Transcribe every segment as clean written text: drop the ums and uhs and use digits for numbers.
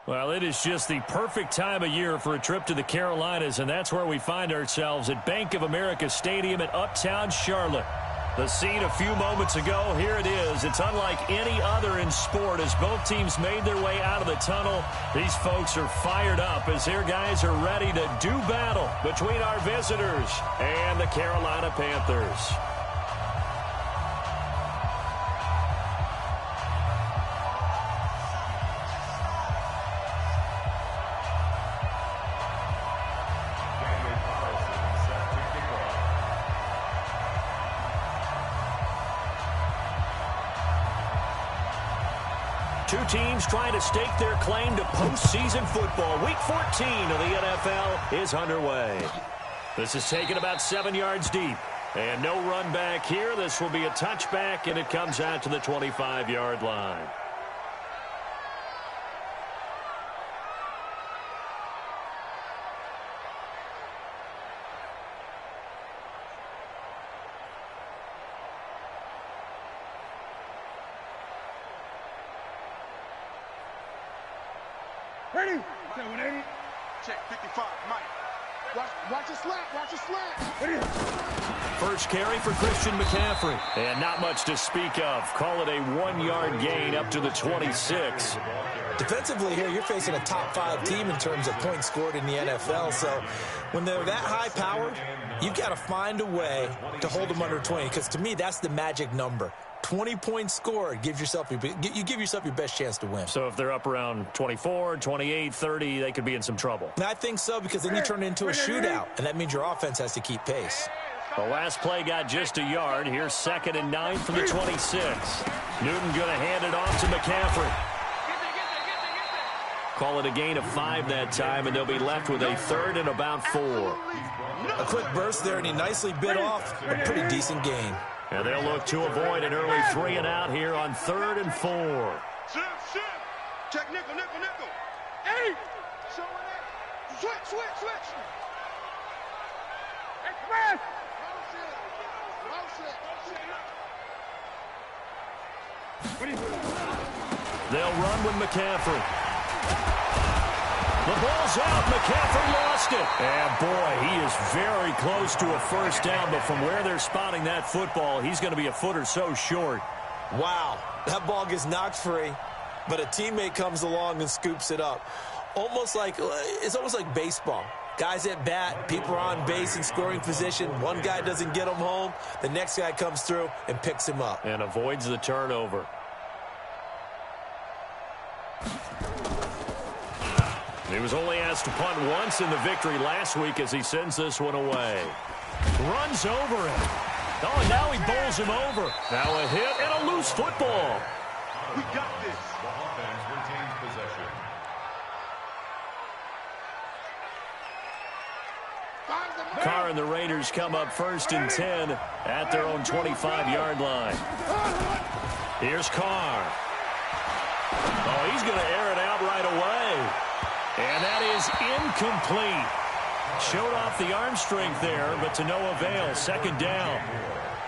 Well, it is just the perfect time of year for a trip to the Carolinas, and that's where we find ourselves at Bank of America Stadium in Uptown Charlotte. The scene a few moments ago, here it is. It's unlike any other in sport as both teams made their way out of the tunnel. These folks are fired up as their guys are ready to do battle between our visitors and the Carolina Panthers. Two teams trying to stake their claim to postseason football. Week 14 of the NFL is underway. This is taken about 7 yards deep. And no run back here. This will be a touchback, and it comes out to the 25-yard line. Ready? 180. Check 55, Mike. Watch your slap. Watch your slap. Ready? First carry for Christian McCaffrey. And not much to speak of. Call it a 1-yard gain up to the 26. Defensively here, you're facing a top-5 team in terms of points scored in the NFL. So when they're that high-powered, you've got to find a way to hold them under 20. Because to me, that's the magic number. 20 points scored, you give yourself your best chance to win. So if they're up around 24, 28, 30, they could be in some trouble. And I think so, because then you turn it into a shootout, and that means your offense has to keep pace. The last play got just a yard. Here's 2nd and 9 from the 26. Newton going to hand it off to McCaffrey. Call it a gain of 5 that time, and they'll be left with a 3rd and about 4. A quick burst there, and he nicely bit off a pretty decent gain. And they'll look to avoid an early 3 and out here on 3rd and 4. Shift. Check nickel. Hey! Switch. Hey, come on! They'll run with McCaffrey. The ball's out. McCaffrey lost it. And, boy, he is very close to a first down, but from where they're spotting that football, he's going to be a foot or so short. Wow, that ball gets knocked free, but a teammate comes along and scoops it up. It's almost like baseball. Guys at bat, people are on base in scoring position. One guy doesn't get him home. The next guy comes through and picks him up. And avoids the turnover. He was only asked to punt once in the victory last week as he sends this one away. Runs over him. Oh, and now he bowls him over. Now a hit and a loose football. We got this. The offense retains possession. Carr and the Raiders come up 1st and 10 at their own 25-yard line. Here's Carr. Oh, he's going to air it out right away. And that is incomplete. Showed off the arm strength there, but to no avail. 2nd down.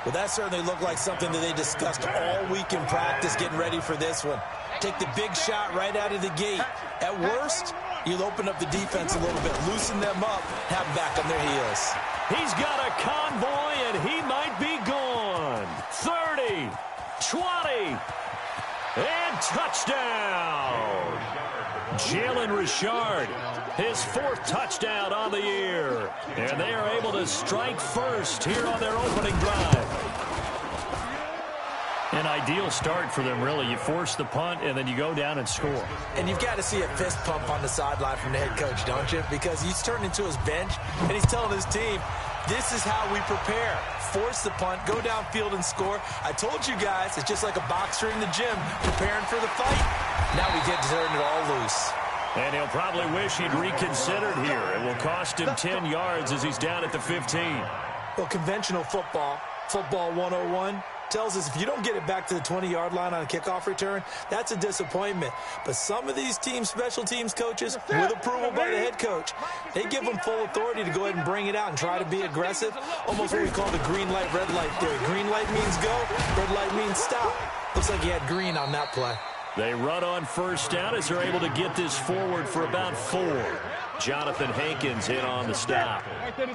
Well, that certainly looked like something that they discussed all week in practice getting ready for this one. Take the big shot right out of the gate. At worst, you'll open up the defense a little bit, loosen them up, have them back on their heels. He's got a convoy, and he might be gone. 30, 20, and touchdown. Jalen Richard, his 4th touchdown on the year. And they are able to strike first here on their opening drive. An ideal start for them, really. You force the punt, and then you go down and score. And you've got to see a fist pump on the sideline from the head coach, don't you? Because he's turned into his bench, and he's telling his team, this is how we prepare. Force the punt, go downfield and score. I told you guys, it's just like a boxer in the gym preparing for the fight. Now we get to turn it all loose. And he'll probably wish he'd reconsidered here. It will cost him 10 yards as he's down at the 15. Well, conventional football 101, tells us if you don't get it back to the 20-yard line on a kickoff return, that's a disappointment. But some of these teams, special teams coaches, with approval by the head coach, they give them full authority to go ahead and bring it out and try to be aggressive, almost what we call the green light, red light theory. Green light means go, red light means stop. Looks like he had green on that play. They run on first down as they're able to get this forward for about 4. Jonathan Hankins in on the stop. 4 yards on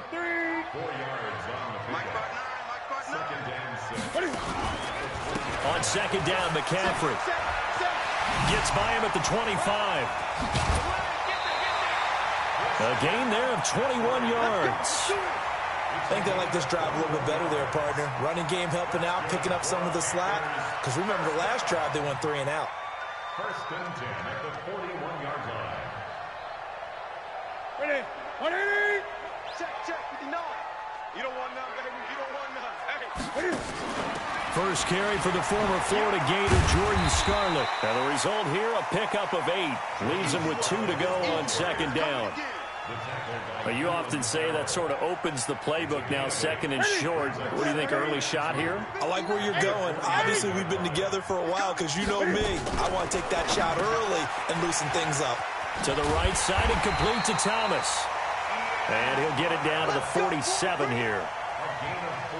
the pickup. Second down, 6. On second down, McCaffrey gets by him at the 25. A gain there of 21 yards. I think they like this drive a little bit better there, partner. Running game helping out, picking up some of the slack. Because remember, the last drive, they went 3 and out. First and 10 at the 41-yard line. Ready? 180. Check, 59. You don't want none, baby. You don't want none. Hey. First carry for the former Florida Gator, Jordan Scarlett. And the result here, a pickup of 8. Leaves him with 2 to go on second down. But you often say that sort of opens the playbook now, second and short. What do you think, early shot here? I like where you're going. Obviously, we've been together for a while because you know me. I want to take that shot early and loosen things up. To the right side and complete to Thomas. And he'll get it down to the 47 here.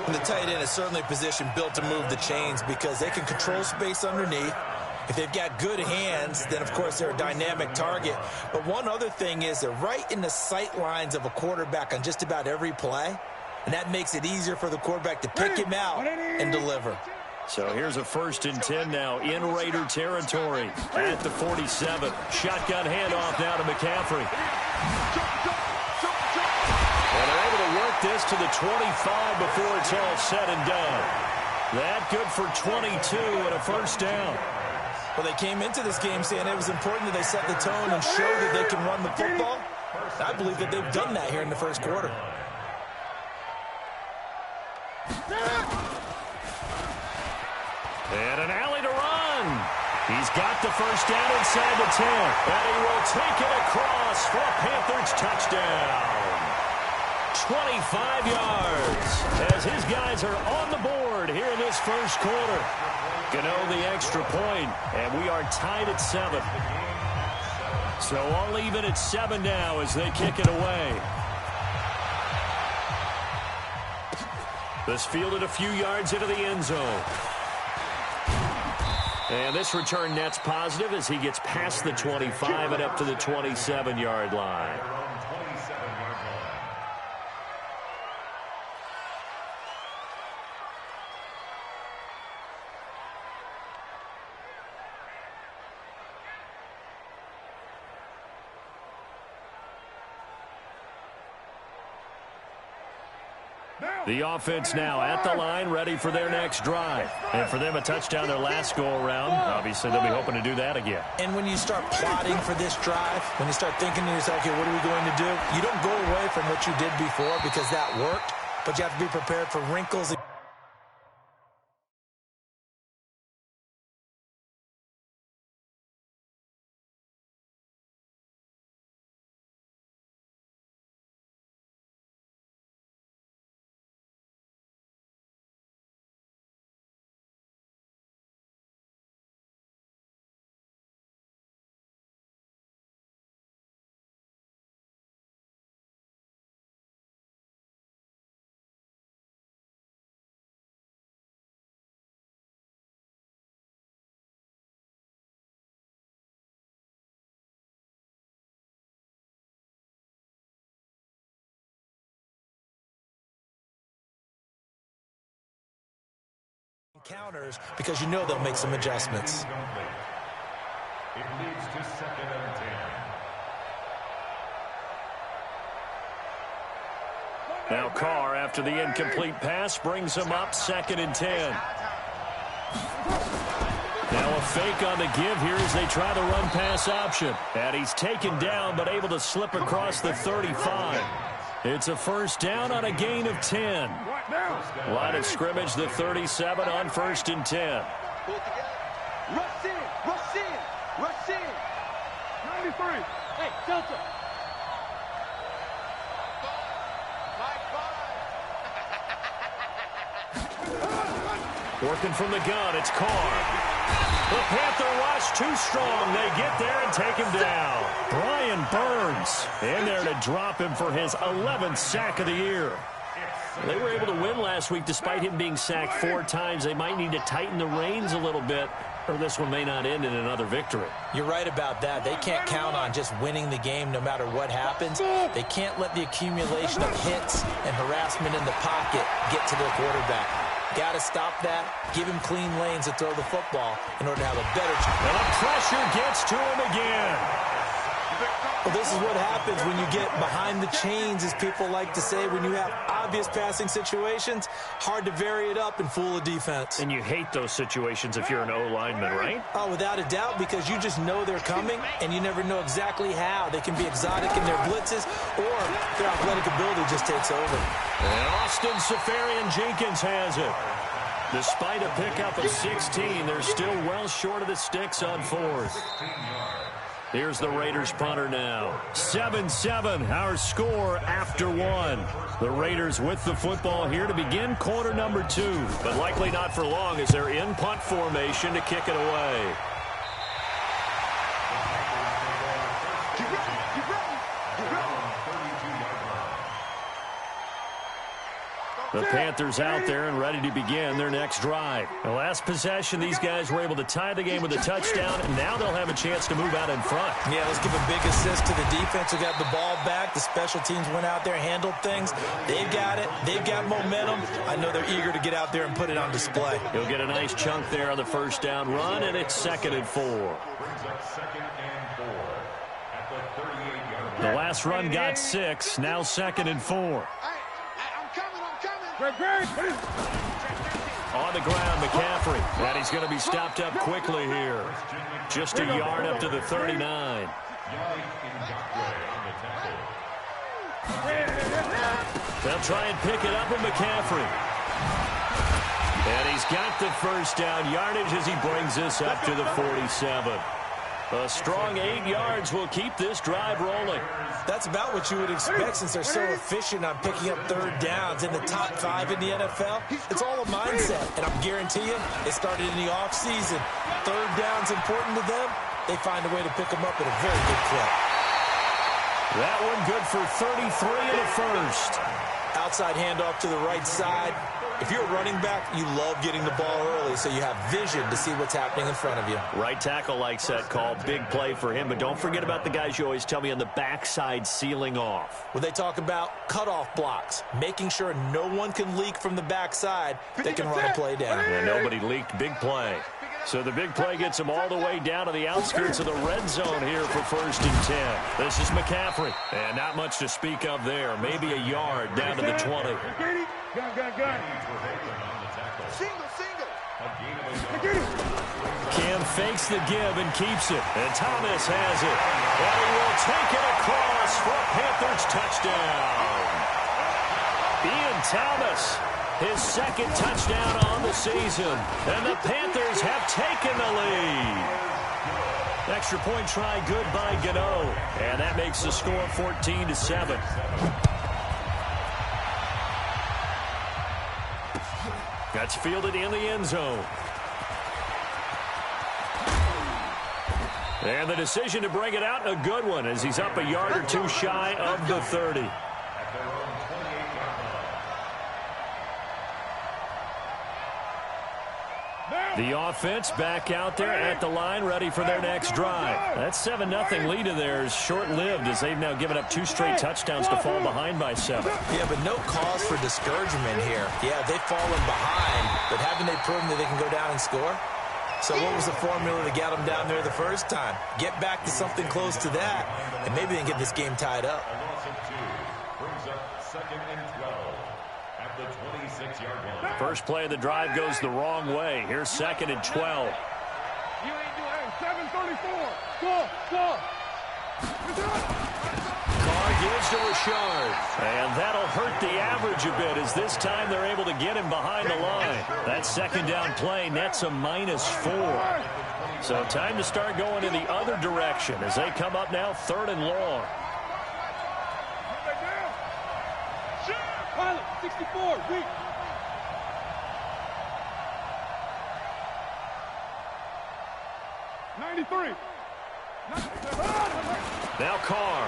And the tight end is certainly a position built to move the chains because they can control space underneath. If they've got good hands, then, of course, they're a dynamic target. But one other thing is they're right in the sight lines of a quarterback on just about every play, and that makes it easier for the quarterback to pick him out and deliver. So here's a first and 10 now in Raider territory at the 47. Shotgun handoff now to McCaffrey. And they're able to work this to the 25 before it's all said and done. That good for 22 and a first down. Well, they came into this game saying it was important that they set the tone and show that they can run the football. I believe that they've done that here in the first quarter. And an alley to run. He's got the first down inside the 10. And he will take it across for a Panthers touchdown. 25 yards as his guys are on the board here in this first quarter. Gano the extra point, and we are tied at 7. So all even at 7 now as they kick it away. This fielded a few yards into the end zone. And this return net's positive as he gets past the 25 and up to the 27-yard line. The offense now at the line, ready for their next drive. And for them, a touchdown their last go-around. Obviously, they'll be hoping to do that again. And when you start plotting for this drive, when you start thinking to yourself, okay, what are we going to do? You don't go away from what you did before because that worked, but you have to be prepared for wrinkles. Counters because you know they'll make some adjustments. It leads to second and 10. Now Carr, after the incomplete pass, brings him up second and 10. Now a fake on the give here as they try the run-pass option. And he's taken down but able to slip across the 35. It's a first down on a gain of 10. Line of scrimmage, the 37 on first and 10. Rush in, rush in, rush in. 93. Hey, Delta. Working from the gun, it's Carr. The Panther rush too strong. They get there and take him down. Brian Burns in there to drop him for his 11th sack of the year. They were able to win last week despite him being sacked 4 times. They might need to tighten the reins a little bit or this one may not end in another victory. You're right about that. They can't count on just winning the game no matter what happens. They can't let the accumulation of hits and harassment in the pocket get to their quarterback. Got to stop that, give him clean lanes to throw the football in order to have a better chance. And the pressure gets to him again. Well, this is what happens when you get behind the chains, as people like to say. When you have obvious passing situations, hard to vary it up and fool a defense. And you hate those situations if you're an O-lineman, right? Oh, without a doubt, because you just know they're coming, and you never know exactly how. They can be exotic in their blitzes, or their athletic ability just takes over. And Austin Seferian-Jenkins has it. Despite a pickup of 16, they're still well short of the sticks on fourth. Here's the Raiders punter now. 7-7, our score after one. The Raiders with the football here to begin quarter number 2, but likely not for long as they're in punt formation to kick it away. The Panthers out there and ready to begin their next drive. The last possession, these guys were able to tie the game with a touchdown, and now they'll have a chance to move out in front. Yeah, let's give a big assist to the defense who got the ball back. The special teams went out there, handled things. They've got it. They've got momentum. I know they're eager to get out there and put it on display. He'll get a nice chunk there on the first down run, and it's 2nd and 4. The last run got 6, now 2nd and 4. On the ground, McCaffrey. And he's going to be stopped up quickly here. Just a yard up to the 39. They'll try and pick it up with McCaffrey. And he's got the first down yardage as he brings this up to the 47. A strong 8 yards will keep this drive rolling. That's about what you would expect since they're so efficient on picking up third downs in the top 5 in the NFL. It's all a mindset, and I'm guaranteeing you, it started in the offseason. Third down's important to them. They find a way to pick them up at a very good clip. That one good for 33 and a first. Outside handoff to the right side. If you're a running back, you love getting the ball early so you have vision to see what's happening in front of you. Right tackle likes that call. Big play for him. But don't forget about the guys you always tell me on the backside sealing off. When they talk about cutoff blocks, making sure no one can leak from the backside, they can run a play down. And nobody leaked. Big play. So the big play gets them all the way down to the outskirts of the red zone here for 1st and 10. This is McCaffrey. And not much to speak of there. Maybe a yard down to the 20. Cam fakes the give and keeps it. And Thomas has it. And he will take it across for a Panthers touchdown. Ian Thomas, his 2nd touchdown on the season. And the Panthers have taken the lead. Extra point try good by Gano. And that makes the score 14-7. That's fielded in the end zone. And the decision to bring it out, a good one, as he's up a yard or 2 shy of the 30. The offense back out there at the line, ready for their next drive. That 7-0 lead of theirs short-lived as they've now given up 2 straight touchdowns to fall behind by 7. Yeah, but no cause for discouragement here. Yeah, they've fallen behind, but haven't they proven that they can go down and score? So what was the formula to get them down there the first time? Get back to something close to that, and maybe they can get this game tied up. First play of the drive goes the wrong way. Here's 2nd and 12. 7:34. Score. Carr gives to Richard. And that'll hurt the average a bit as this time they're able to get him behind the line. That 2nd down play nets a -4. So time to start going in the other direction as they come up now 3rd and long. Pilot, 64, weak. Now Carr.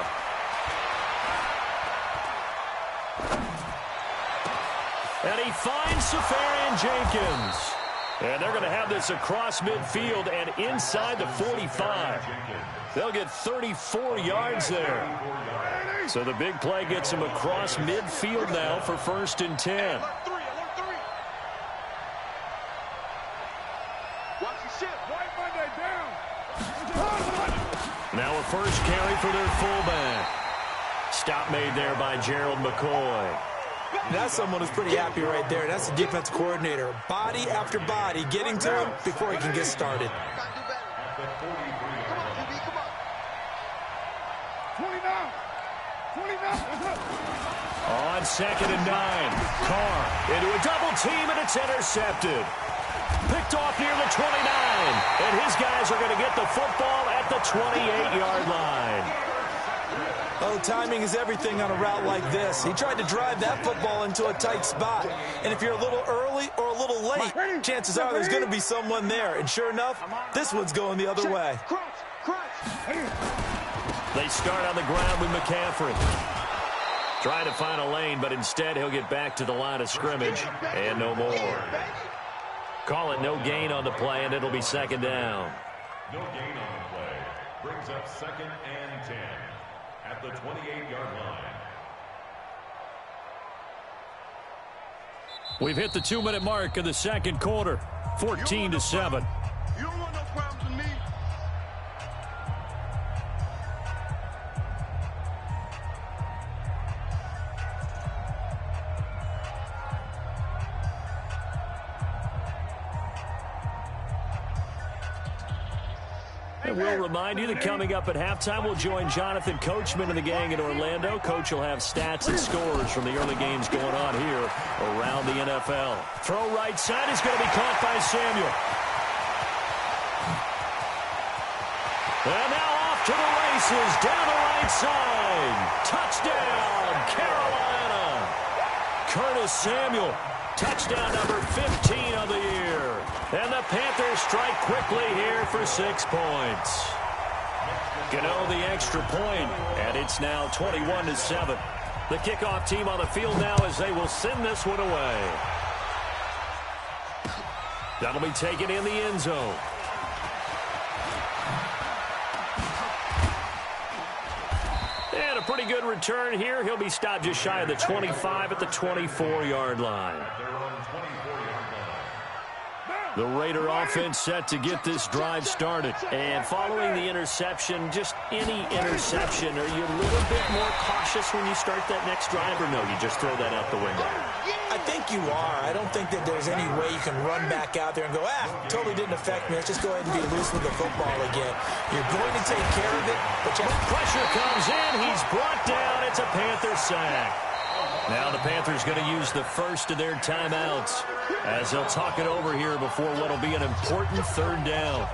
And he finds Seferian-Jenkins. And they're going to have this across midfield and inside the 45. They'll get 34 yards there. So the big play gets them across midfield now for 1st and 10. Now a first carry for their fullback. Stop made there by Gerald McCoy. That's someone who's pretty happy right there. That's the defense coordinator. Body after body getting to him before he can get started. On 2nd and 9. Carr into a double team, and it's intercepted. Picked off near the 29. And his guys are going to get the football at the 28-yard line. Oh, timing is everything on a route like this. He tried to drive that football into a tight spot. And if you're a little early or a little late, chances are there's going to be someone there. And sure enough, this one's going the other way. They start on the ground with McCaffrey. Trying to find a lane, but instead he'll get back to the line of scrimmage. And no more. Call it no gain on the play, and it'll be 2nd down. No gain on the play. Brings up 2nd and 10 at the 28-yard line. We've hit the 2-minute mark of the 2nd quarter. 14-7. You don't want no problems with me. And we'll remind you that coming up at halftime, we'll join Jonathan Coachman and the gang in Orlando. Coach will have stats and scores from the early games going on here around the NFL. Throw right side is going to be caught by Samuel. And now off to the races, down the right side. Touchdown, Carolina. Curtis Samuel, touchdown number 15 of the year. And the Panthers strike quickly here for 6 points. Gano the extra point, and it's now 21-7. The kickoff team on the field now as they will send this one away. That'll be taken in the end zone. And a pretty good return here. He'll be stopped just shy of the 25 at the 24-yard line. The Raider offense set to get this drive started. And following the interception, just any interception, are you a little bit more cautious when you start that next drive, or no, you just throw that out the window? I think you are. I don't think that there's any way you can run back out there and go, totally didn't affect me. Let's just go ahead and be loose with the football again. You're going to take care of it, but pressure comes in. He's brought down. It's a Panther sack. Now the Panthers going to use the first of their timeouts as they'll talk it over here before what will be an important 3rd down.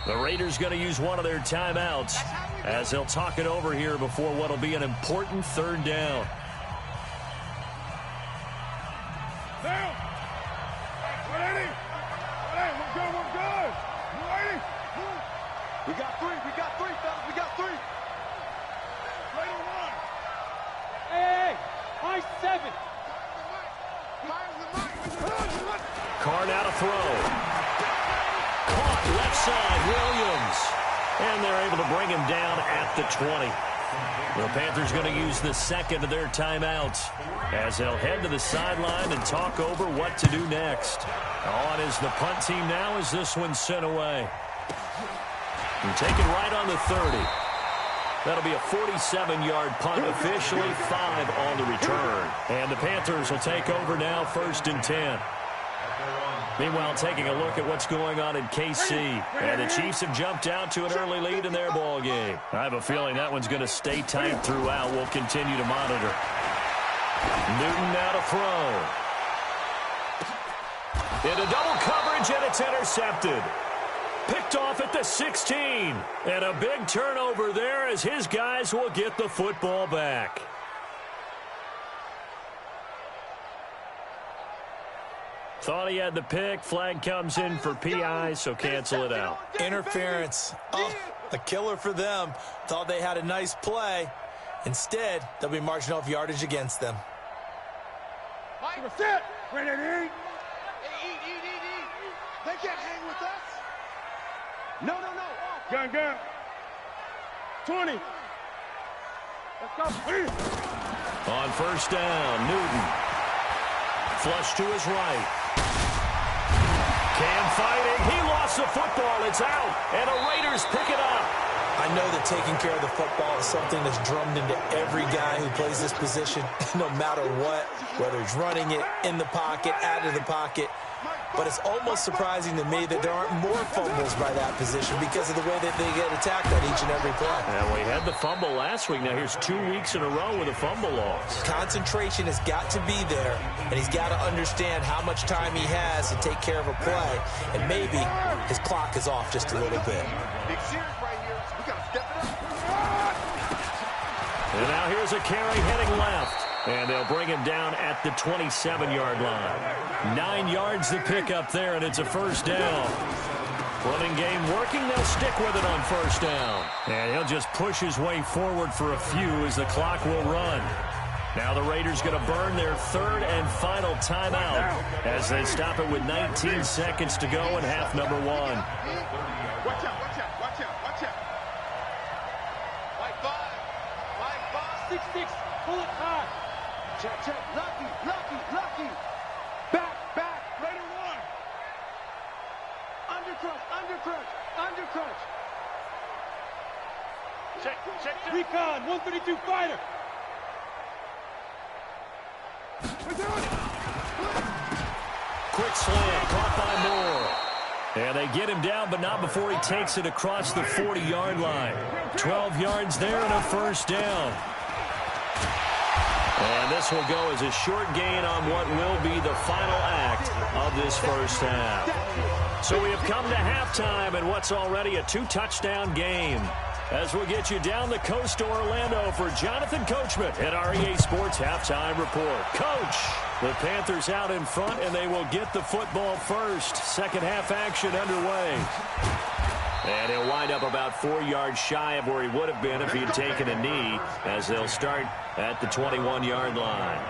The Raiders going to use one of their timeouts as they'll talk it over here before what will be an important 3rd down. Down. We're ready. We're good. You ready? We got 3, fellas. We got 3. Hey, high 7. Carr now to throw. Caught left side, Williams. And they're able to bring him down at the 20. The Panthers going to use the 2nd of their timeouts as they'll head to the sideline and talk over what to do next. On is the punt team now as this one's sent away. And taken right on the 30. That'll be a 47-yard punt, officially 5 on the return. And the Panthers will take over now, 1st and 10. Meanwhile, taking a look at what's going on in KC. And the Chiefs have jumped out to an early lead in their ball game. I have a feeling that one's going to stay tight throughout. We'll continue to monitor. Newton now to throw. Into double coverage, and it's intercepted. Picked off at the 16. And a big turnover there as his guys will get the football back. Thought he had the pick. Flag comes in for PI, so cancel it out. Interference. Oh, a killer for them. Thought they had a nice play. Instead, they'll be marching off yardage against them. Ready. They can't hang with us. No. Gun. 20. Let's go. On first down, Newton. Flush to his right. Cam fighting. He lost the football. It's out. And the Raiders pick it up. I know that taking care of the football is something that's drummed into every guy who plays this position, no matter what, whether he's running it, in the pocket, out of the pocket. But it's almost surprising to me that there aren't more fumbles by that position because of the way that they get attacked on each and every play. And we had the fumble last week. Now here's 2 weeks in a row with a fumble loss. Concentration has got to be there, and he's got to understand how much time he has to take care of a play. And maybe his clock is off just a little bit. Big series right here. So we got to step it up. And now here's a carry heading left. And they'll bring him down at the 27-yard line. 9 yards to pick up there, and it's a first down. Running game working. They'll stick with it on first down. And he'll just push his way forward for a few as the clock will run. Now the Raiders going to burn their third and final timeout as they stop it with 19 seconds to go in half number 1. Watch out. 6-6. Pull it high. Check. Lucky. Back. Raider 1. Undercrunch. Check. Recon, 132 fighter. We're doing it. Quick slant, caught by Moore. And they get him down, but not before he takes it across the 40-yard line. 12 yards there and a first down. And this will go as a short gain on what will be the final act of this first half. So we have come to halftime in what's already a 2-touchdown game. As we'll get you down the coast to Orlando for Jonathan Coachman at our EA Sports Halftime Report. Coach, the Panthers out in front, and they will get the football first. Second half action underway. And he'll wind up about 4 yards shy of where he would have been if he had taken a knee, as they'll start at the 21-yard line.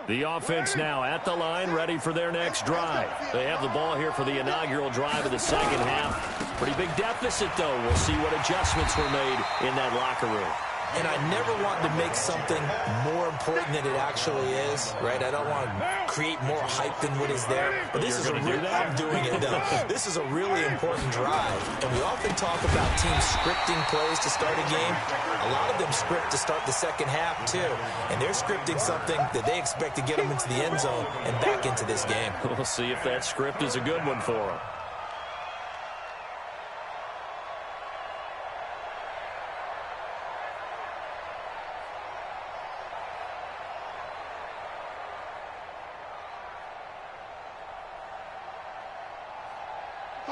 The offense now at the line, ready for their next drive. They have the ball here for the inaugural drive of the second half. Pretty big deficit, though. We'll see what adjustments were made in that locker room. And I never want to make something more important than it actually is, right? I don't want to create more hype than what is there. But this is a real, I'm doing it, though. This is a really important drive. And we often talk about teams scripting plays to start a game. A lot of them script to start the second half, too. And they're scripting something that they expect to get them into the end zone and back into this game. We'll see if that script is a good one for them.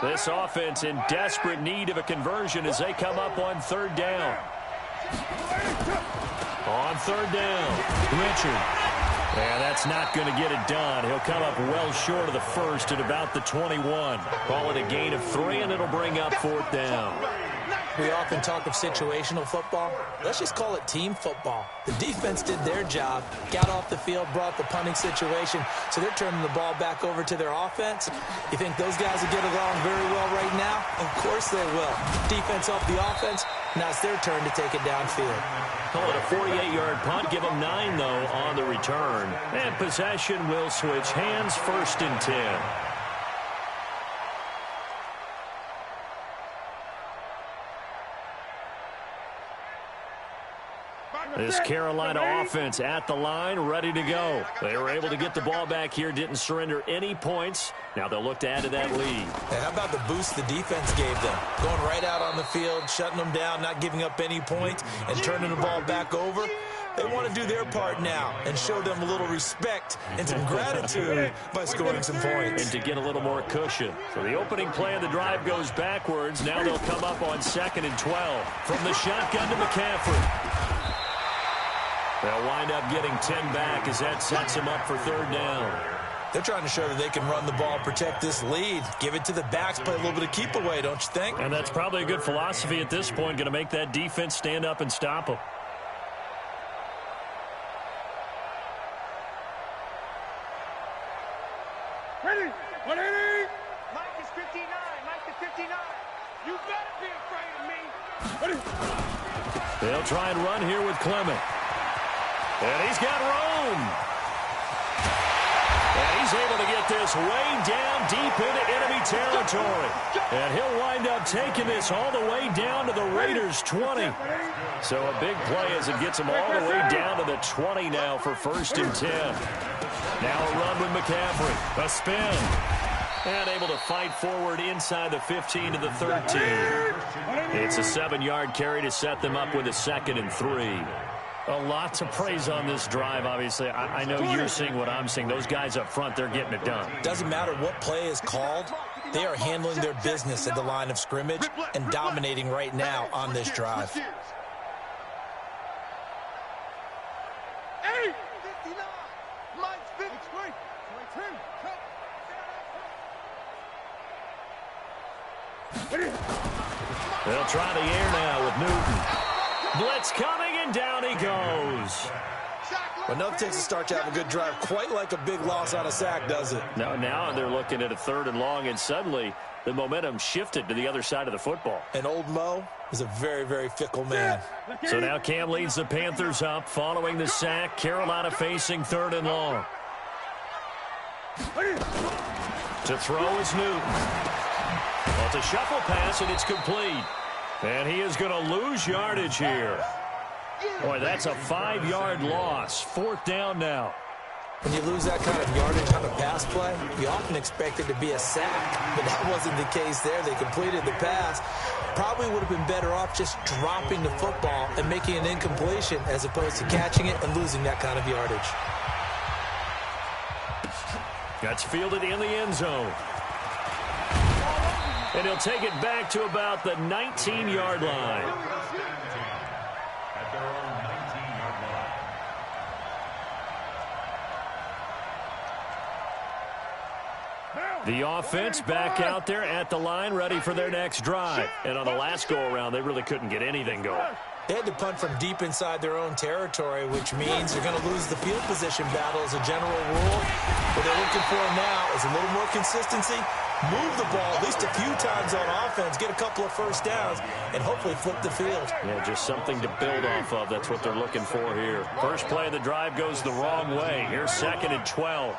This offense in desperate need of a conversion as they come up on third down. On third down, Richard. And that's not going to get it done. He'll come up well short of the first at about the 21. Call it a gain of 3, and it'll bring up fourth down. We often talk of situational football. Let's just call it team football. The defense did their job, got off the field, brought the punting situation, so they're turning the ball back over to their offense. You think those guys will get along very well right now? Of course they will. Defense helped the offense. Now it's their turn to take it downfield. Call it a 48-yard punt. Give them 9, though, on the return. And possession will switch hands, 1st and 10. This Carolina offense at the line, ready to go. They were able to get the ball back here, didn't surrender any points. Now they'll look to add to that lead. And how about the boost the defense gave them? Going right out on the field, shutting them down, not giving up any points, and turning the ball back over. They want to do their part now and show them a little respect and some gratitude by scoring some points. And to get a little more cushion. So the opening play of the drive goes backwards. Now they'll come up on 2nd and 12. From the shotgun to McCaffrey. They'll wind up getting 10 back as that sets them up for 3rd down. They're trying to show that they can run the ball, protect this lead, give it to the backs, play a little bit of keep away, don't you think? And that's probably a good philosophy at this point, going to make that defense stand up and stop them. Ready? 180. Mike is 59. Mike is 59. You better be afraid of me. Ready? They'll try and run here with Clement. And he's got Rome. And he's able to get this way down deep into enemy territory. And he'll wind up taking this all the way down to the Raiders' 20. So a big play as it gets them all the way down to the 20 now for 1st and 10. Now a run with McCaffrey. A spin. And able to fight forward inside the 15 to the 13. It's a 7-yard carry to set them up with a 2nd and 3. A lot to praise on this drive, obviously. I know you're seeing what I'm seeing. Those guys up front, they're getting it done. Doesn't matter what play is called. They are handling their business at the line of scrimmage and dominating right now on this drive. They'll try the air now with Newton. Blitz coming, and down he goes. But nothing takes a start to have a good drive, quite like a big loss on a sack, does it? Now they're looking at a 3rd and long, and suddenly the momentum shifted to the other side of the football. And old Mo is a very, very fickle man. So now Cam leads the Panthers up following the sack. Carolina facing 3rd and long. To throw is Newton. Well, it's a shuffle pass, and it's complete. And he is going to lose yardage here. Boy, that's a 5-yard loss. 4th down now. When you lose that kind of yardage on a pass play, you often expect it to be a sack. But that wasn't the case there. They completed the pass. Probably would have been better off just dropping the football and making an incompletion as opposed to catching it and losing that kind of yardage. That's fielded in the end zone. And he'll take it back to about the 19-yard line. At their own 19-yard line. The offense back out there at the line, ready for their next drive. And on the last go-around, they really couldn't get anything going. They had to punt from deep inside their own territory, which means they're going to lose the field position battle as a general rule. What they're looking for now is a little more consistency, move the ball at least a few times on offense, get a couple of 1st downs, and hopefully flip the field. Yeah, just something to build off of. That's what they're looking for here. First play of the drive goes the wrong way. Here's 2nd and 12.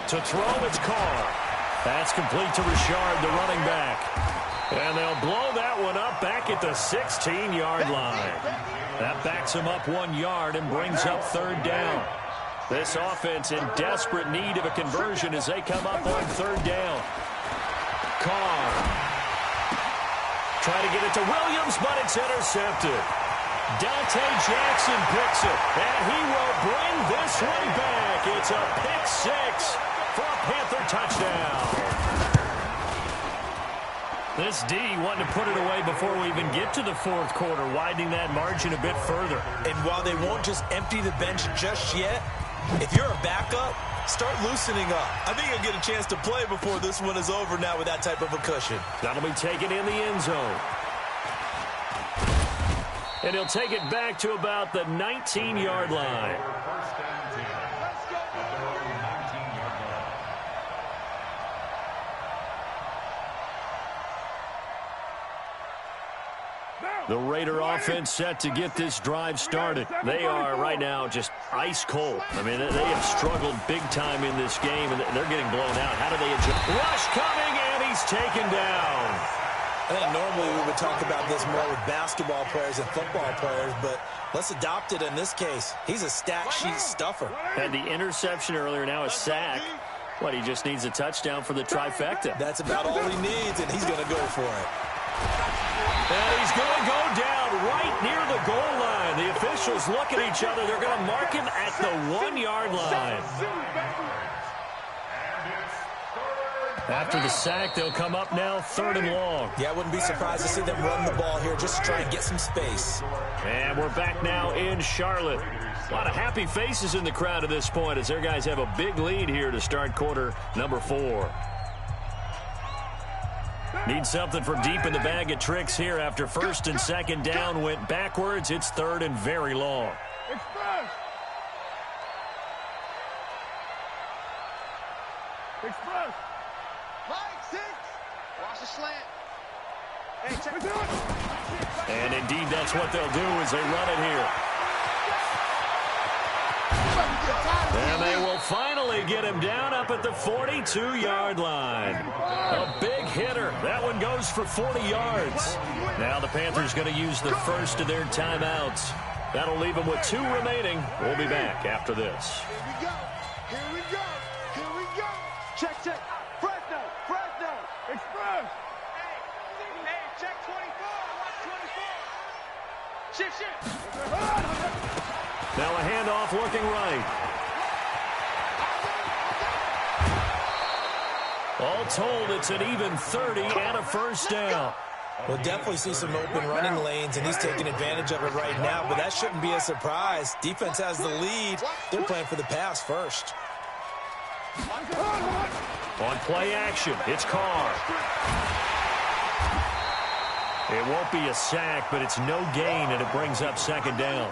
To throw, it's Carr. That's complete to Richard, the running back. And they'll blow that one up back at the 16-yard line. That backs them up 1 yard and brings up 3rd down. This offense in desperate need of a conversion as they come up on 3rd down. Carr. Try to get it to Williams, but it's intercepted. Dante Jackson picks it, and he will bring this one back. It's a pick 6 for a Panther touchdown. This D wanting to put it away before we even get to the 4th quarter, widening that margin a bit further. And while they won't just empty the bench just yet, if you're a backup, start loosening up. I think you'll get a chance to play before this one is over now with that type of a cushion. That'll be taken in the end zone. And he'll take it back to about the 19-yard line. First and 10. At their own 19-yard line. The Raider offense set to get this drive started. They are right now just ice cold. I mean, they have struggled big time in this game, and they're getting blown out. How do they adjust? Rush coming, and he's taken down. I think normally we would talk about this more with basketball players and football players, but let's adopt it in this case. He's a stat sheet stuffer. Had the interception earlier, now a sack. What, he just needs a touchdown for the trifecta. That's about all he needs, and he's going to go for it. And he's going to go down right near the goal line. the officials look at each other. They're going to mark him at the 1-yard line. After the sack, they'll come up now 3rd and long. Yeah, I wouldn't be surprised to see them run the ball here just to try and get some space. And we're back now in Charlotte. A lot of happy faces in the crowd at this point as their guys have a big lead here to start quarter number 4. Need something from deep in the bag of tricks here after 1st and 2nd down went backwards. It's 3rd and very long. Express. Express. Mike, 6. Watch the slant. Hey, check it out. And indeed, that's what they'll do as they run it here. And they will finally get him down up at the 42-yard line. A big hitter. That one goes for 40 yards. Now the Panthers going to use the first of their timeouts. That'll leave them with 2 remaining. We'll be back after this. Here we go. Here we go. Here we go. Check. Fresno. Express. Hey, check 24. Watch 24. Shift. Now a handoff looking right. All told, it's an even 30 and a first down. We'll definitely see some open running lanes, and he's taking advantage of it right now, but that shouldn't be a surprise. Defense has the lead. They're playing for the pass first. On play action, it's Carr. It won't be a sack, but it's no gain, and it brings up 2nd down.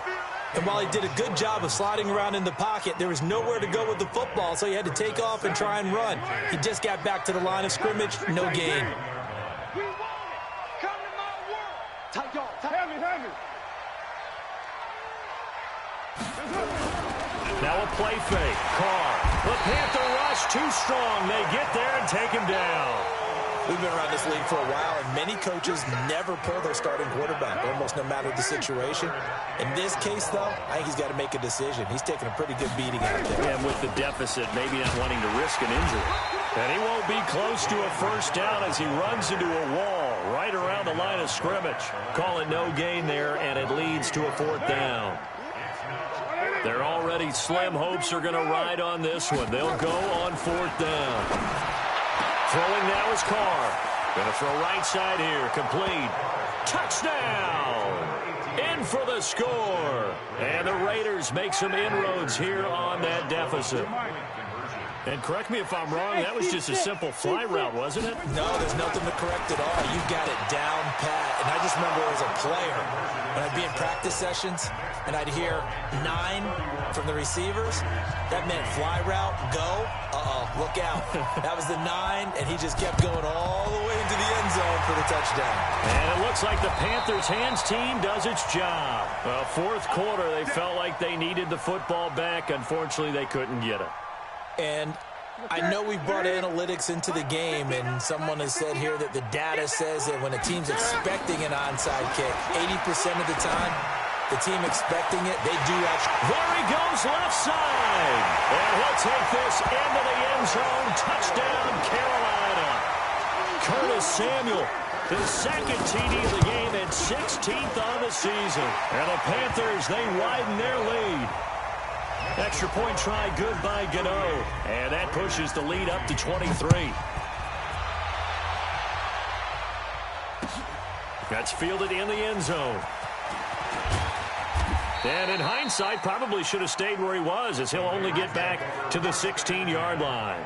And while he did a good job of sliding around in the pocket, there was nowhere to go with the football, so he had to take off and try and run. He just got back to the line of scrimmage, no gain. We want it. Come to my world. Tight dog. Have it. Now a play fake. Carr. The Panther rush too strong. They get there and take him down. We've been around this league for a while, and many coaches never pull their starting quarterback, almost no matter the situation. In this case, though, I think he's got to make a decision. He's taking a pretty good beating out there. And with the deficit, maybe not wanting to risk an injury. And he won't be close to a first down as he runs into a wall right around the line of scrimmage. Call it no gain there, and it leads to a 4th down. Their already slim hopes are going to ride on this one. They'll go on 4th down. Throwing now is Carr. Going to throw right side here. Complete. Touchdown! In for the score. And the Raiders make some inroads here on that deficit. And correct me if I'm wrong, that was just a simple fly route, wasn't it? No, there's nothing to correct at all. You got it down pat. And I just remember as a player, when I'd be in practice sessions, and I'd hear 9 from the receivers, that meant fly route, go, look out. That was the 9, and he just kept going all the way into the end zone for the touchdown. And it looks like the Panthers' hands team does its job. Well, 4th quarter, they felt like they needed the football back. Unfortunately, they couldn't get it. And I know we brought analytics into the game, and someone has said here that the data says that when a team's expecting an onside kick, 80% of the time, the team expecting it, they do actually. There he goes left side. And he'll take this into the end zone. Touchdown, Carolina. Curtis Samuel, his 2nd TD of the game and 16th on the season. And the Panthers, they widen their lead. Extra point try good by Gano. And that pushes the lead up to 23. That's fielded in the end zone. And in hindsight, probably should have stayed where he was, as he'll only get back to the 16-yard line.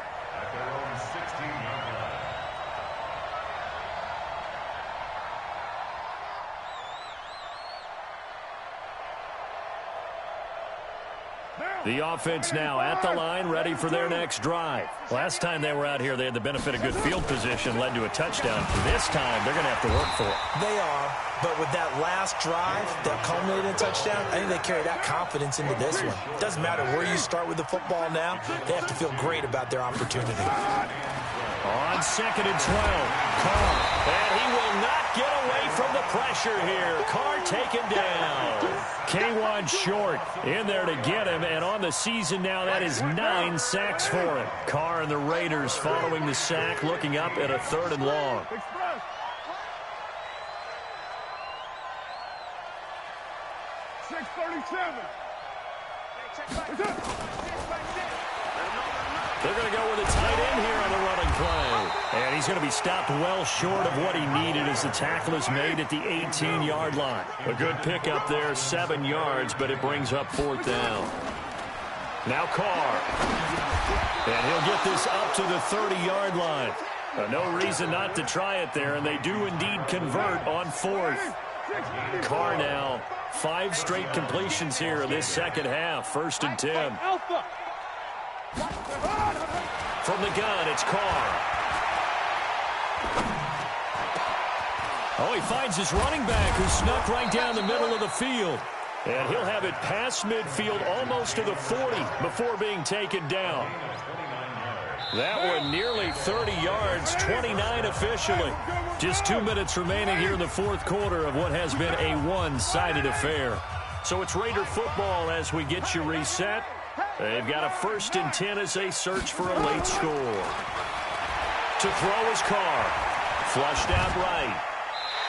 The offense now at the line, ready for their next drive. Last time they were out here, they had the benefit of good field position, led to a touchdown. This time, they're going to have to work for it. They are, but with that last drive that culminated in a touchdown, I think they carry that confidence into this one. It doesn't matter where you start with the football now. They have to feel great about their opportunity. On 2nd and 12, Carr. And he will not get away from the pressure here. Carr taken down. K1 short in there to get him, and on the season now, that is 9 sacks for him. Carr and the Raiders following the sack, looking up at a 3rd and long. Express. 6-5. They're going to go with a tight end here on the running play. And he's going to be stopped well short of what he needed as the tackle is made at the 18-yard line. A good pickup there, 7 yards, but it brings up 4th down. Now Carr. And he'll get this up to the 30-yard line. No reason not to try it there, and they do indeed convert on 4th. Carr now, 5 straight completions here in this second half. 1st and 10. From the gun, it's Carr. Oh, he finds his running back who snuck right down the middle of the field. And he'll have it past midfield almost to the 40 before being taken down. That one nearly 30 yards, 29 officially. Just 2 minutes remaining here in the 4th quarter of what has been a one-sided affair. So it's Raider football as we get you reset. They've got a 1st and 10 as they search for a late score. To throw is Carr. Flushed out right.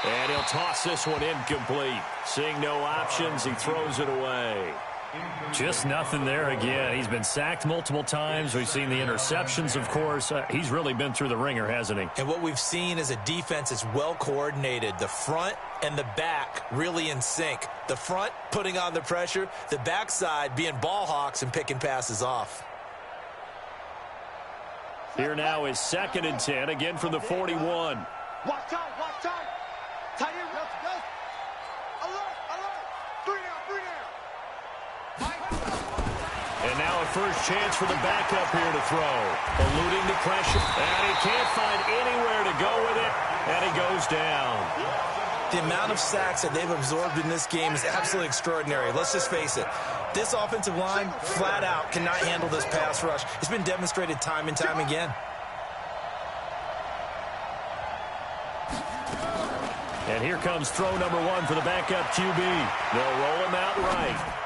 And he'll toss this one incomplete. Seeing no options, he throws it away. Just nothing there again. He's been sacked multiple times. We've seen the interceptions, of course. He's really been through the ringer, hasn't he? And what we've seen is a defense that's well coordinated. The front and the back really in sync. The front putting on the pressure. The backside being ball hawks and picking passes off. Here now is 2nd and 10, again from the 41. Watch out, watch out. Tight end, left. Alert. 3 down. And now a first chance for the backup here to throw. Eluding the pressure. And he can't find anywhere to go with it. And he goes down. The amount of sacks that they've absorbed in this game is absolutely extraordinary. Let's just face it. This offensive line, flat out, cannot handle this pass rush. It's been demonstrated time and time again. And here comes throw number 1 for the backup QB. They'll roll him out right.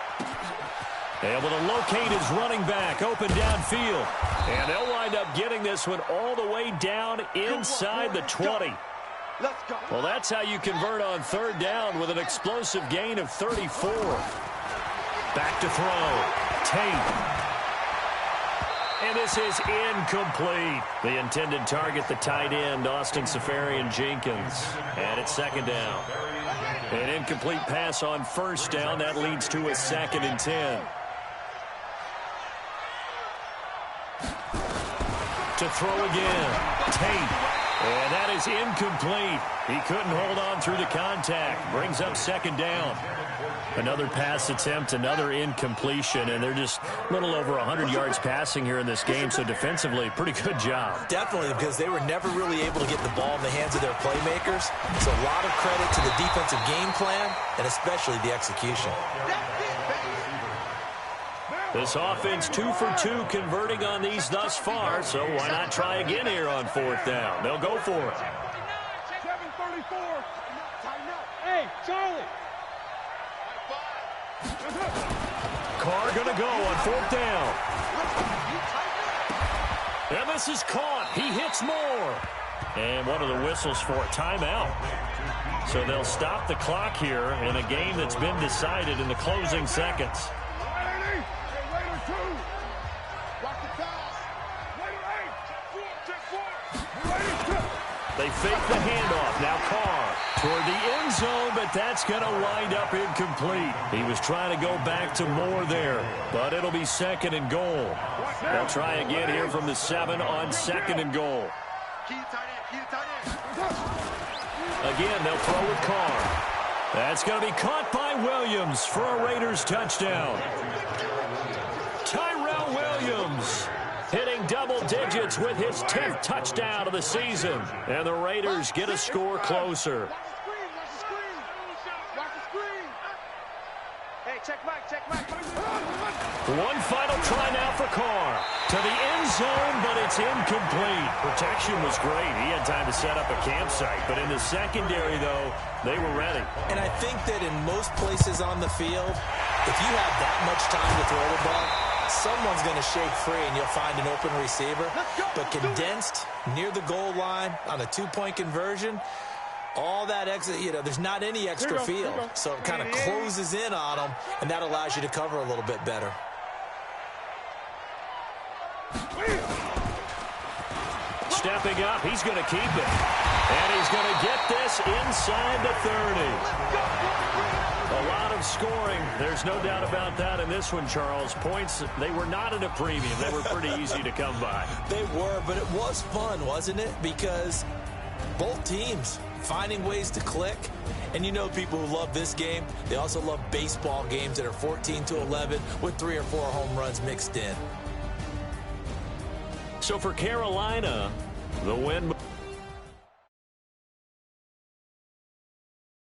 Able to locate his running back open downfield. And they'll wind up getting this one all the way down inside the 20. Well, that's how you convert on 3rd down with an explosive gain of 34. Back to throw. Tate. And this is incomplete. The intended target, the tight end, Austin Safarian-Jenkins. And it's 2nd down. An incomplete pass on 1st down. That leads to a 2nd and 10. To throw again. Tate. And that is incomplete. He couldn't hold on through the contact. Brings up 2nd down. Another pass attempt, another incompletion, and they're just a little over 100 yards passing here in this game, so defensively, pretty good job. Definitely, because they were never really able to get the ball in the hands of their playmakers. So a lot of credit to the defensive game plan, and especially the execution. This offense 2 for 2 converting on these thus far, so why not try again here on 4th down? They'll go for it. 7:34. Hey, Charlie. Carr going to go on 4th down. And this is caught. He hits more. And one of the whistles for a timeout. So they'll stop the clock here in a game that's been decided in the closing seconds. They fake the handoff. Now Carr toward the end zone, but that's going to wind up incomplete. He was trying to go back to Moore there, but it'll be 2nd and goal. They'll try again here from the 7 on 2nd and goal. Again, they'll throw with Carr. That's going to be caught by Williams for a Raiders touchdown. Tyrell Williams hitting double digits with his 10th touchdown of the season. And the Raiders get a score closer. Hey, check back. One final try now for Carr. To the end zone, but it's incomplete. Protection was great. He had time to set up a campsite. But in the secondary, though, they were ready. And I think that in most places on the field, if you have that much time to throw the ball, someone's going to shake free and you'll find an open receiver. But condensed near the goal line on a 2-point conversion, all that extra, there's not any extra field. So it kind of closes in on them, and that allows you to cover a little bit better. Stepping up, he's going to keep it. And he's going to get this inside the 30. A lot of scoring. There's no doubt about that in this one, Charles. Points, they were not at a premium. They were pretty easy to come by. They were, but it was fun, wasn't it? Because both teams finding ways to click. And people who love this game, they also love baseball games that are 14-11 with 3 or 4 home runs mixed in. So for Carolina, the win.